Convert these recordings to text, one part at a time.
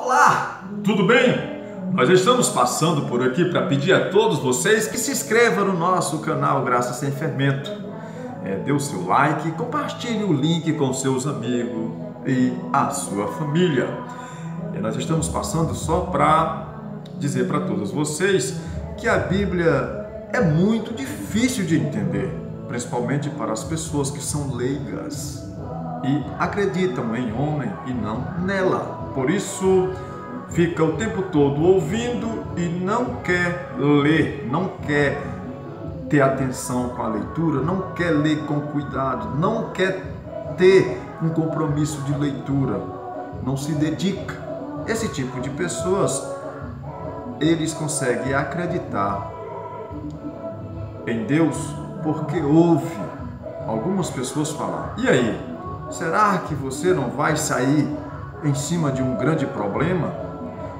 Olá, tudo bem? Nós estamos passando por aqui para pedir a todos vocês que se inscrevam no nosso canal Graça Sem Fermento. Dê o seu like, compartilhe o link com seus amigos e a sua família. Nós estamos passando só para dizer para todos vocês que a Bíblia é muito difícil de entender, principalmente para as pessoas que são leigas e acreditam em homem e não nela. Por isso, fica o tempo todo ouvindo e não quer ler, não quer ter atenção com a leitura, não quer ler com cuidado, não quer ter um compromisso de leitura, não se dedica. Esse tipo de pessoas, eles conseguem acreditar em Deus porque ouve algumas pessoas falar. E aí, será que você não vai sair em cima de um grande problema?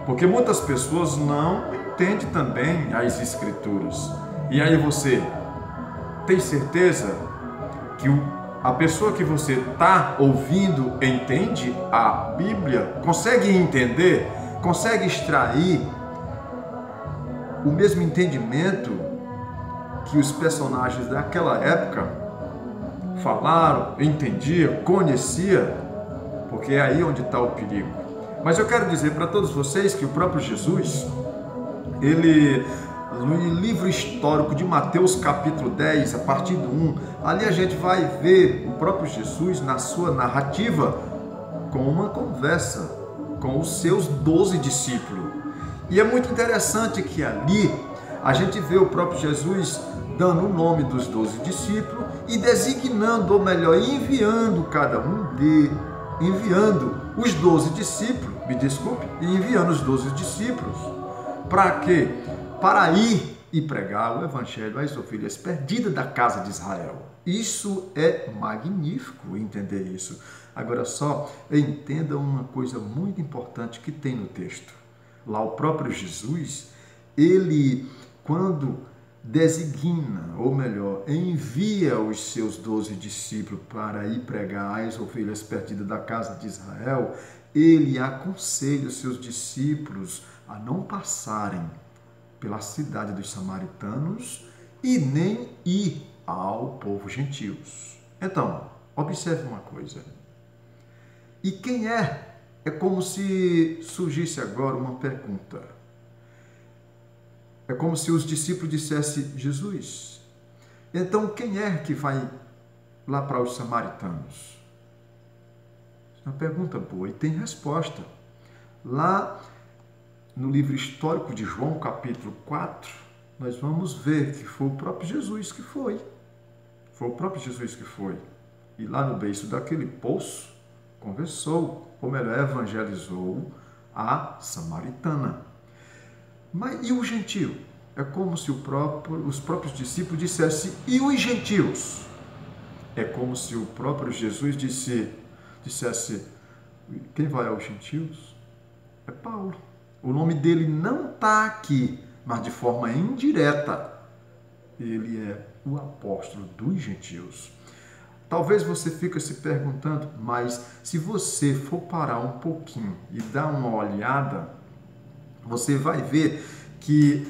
Porque muitas pessoas não entendem também as Escrituras. E aí você tem certeza que a pessoa que você está ouvindo entende a Bíblia? Consegue entender? Consegue extrair o mesmo entendimento que os personagens daquela época falaram, entendiam, conheciam? Porque é aí onde está o perigo. Mas eu quero dizer para todos vocês que o próprio Jesus, ele, no livro histórico de Mateus capítulo 10, a partir do 1, ali a gente vai ver o próprio Jesus na sua narrativa com uma conversa com os seus 12 discípulos. E é muito interessante que ali a gente vê o próprio Jesus dando o nome dos 12 discípulos e designando, ou melhor, enviando cada um enviando os 12 discípulos, e enviando os 12 discípulos, para quê? Para ir e pregar o evangelho às ovelhas perdidas da casa de Israel. Isso é magnífico, entender isso. Agora só, entenda uma coisa muito importante que tem no texto. Lá o próprio Jesus, ele, quando designa, ou melhor, envia os seus 12 discípulos para ir pregar às ovelhas perdidas da casa de Israel, ele aconselha os seus discípulos a não passarem pela cidade dos samaritanos e nem ir ao povo gentios. Então, observe uma coisa. E quem é? É como se surgisse agora uma pergunta. É como se os discípulos dissessem: Jesus, então quem é que vai lá para os samaritanos? É uma pergunta boa e tem resposta. Lá no livro histórico de João, capítulo 4, nós vamos ver que foi o próprio Jesus que foi. Foi o próprio Jesus que foi. E lá no beiço daquele poço, conversou, ou melhor, evangelizou a samaritana. Mas e o gentio? É como se os próprios discípulos dissessem: e os gentios? É como se o próprio Jesus dissesse: quem vai aos gentios? É Paulo. O nome dele não está aqui, mas de forma indireta, ele é o apóstolo dos gentios. Talvez você fique se perguntando, mas se você for parar um pouquinho e dar uma olhada, você vai ver que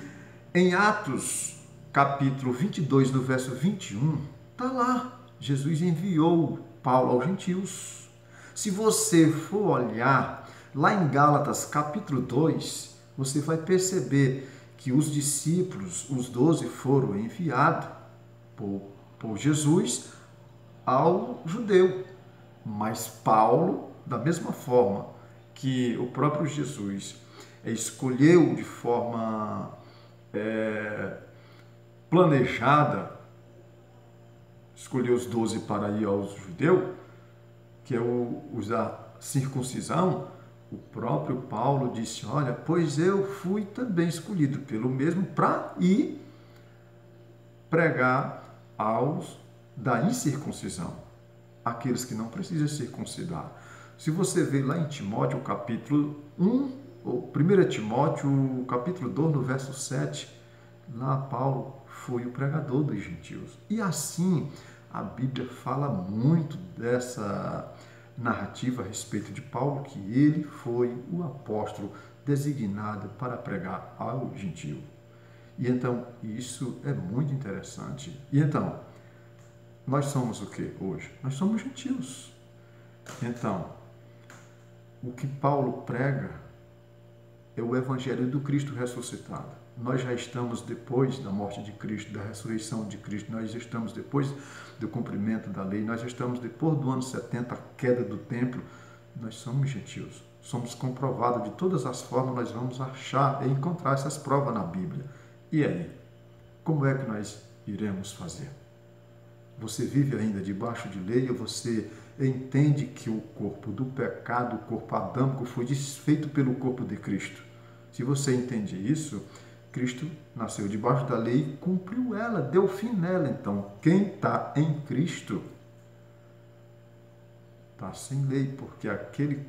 em Atos, capítulo 22, no verso 21, está lá, Jesus enviou Paulo aos gentios. Se você for olhar lá em Gálatas, capítulo 2, você vai perceber que os discípulos, os 12, foram enviados por Jesus ao judeu. Mas Paulo, da mesma forma que o próprio Jesus escolheu de forma planejada, escolheu os 12 para ir aos judeus, que é os da circuncisão. O próprio Paulo disse: olha, pois eu fui também escolhido pelo mesmo para ir pregar aos da incircuncisão, aqueles que não precisam circuncidar. Se você vê lá em Timóteo, capítulo 1, 1 Timóteo, capítulo 2, no verso 7, lá Paulo foi o pregador dos gentios. E assim, a Bíblia fala muito narrativa a respeito de Paulo, que ele foi o apóstolo designado para pregar ao gentio. E então, isso é muito interessante. E então, nós somos o que hoje? Nós somos gentios. Então, o que Paulo prega é o evangelho do Cristo ressuscitado. Nós já estamos depois da morte de Cristo, da ressurreição de Cristo, nós estamos depois do cumprimento da lei, nós estamos depois do ano 70, a queda do templo. Nós somos gentios, somos comprovados de todas as formas, nós vamos achar e encontrar essas provas na Bíblia. E aí, como é que nós iremos fazer? Você vive ainda debaixo de lei ou você entende que o corpo do pecado, o corpo adâmico, foi desfeito pelo corpo de Cristo? Se você entende isso, Cristo nasceu debaixo da lei e cumpriu ela, deu fim nela. Então, quem está em Cristo está sem lei, porque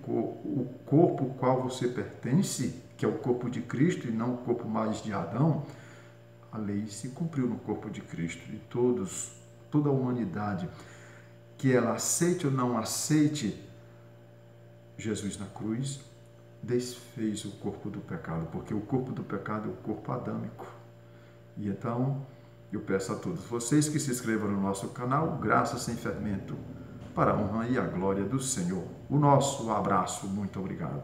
o corpo ao qual você pertence, que é o corpo de Cristo e não o corpo mais de Adão, a lei se cumpriu no corpo de Cristo. E toda a humanidade, que ela aceite ou não aceite Jesus na cruz, desfez o corpo do pecado, porque o corpo do pecado é o corpo adâmico. E então, eu peço a todos vocês que se inscrevam no nosso canal Graça Sem Fermento, para a honra e a glória do Senhor. O nosso abraço, muito obrigado.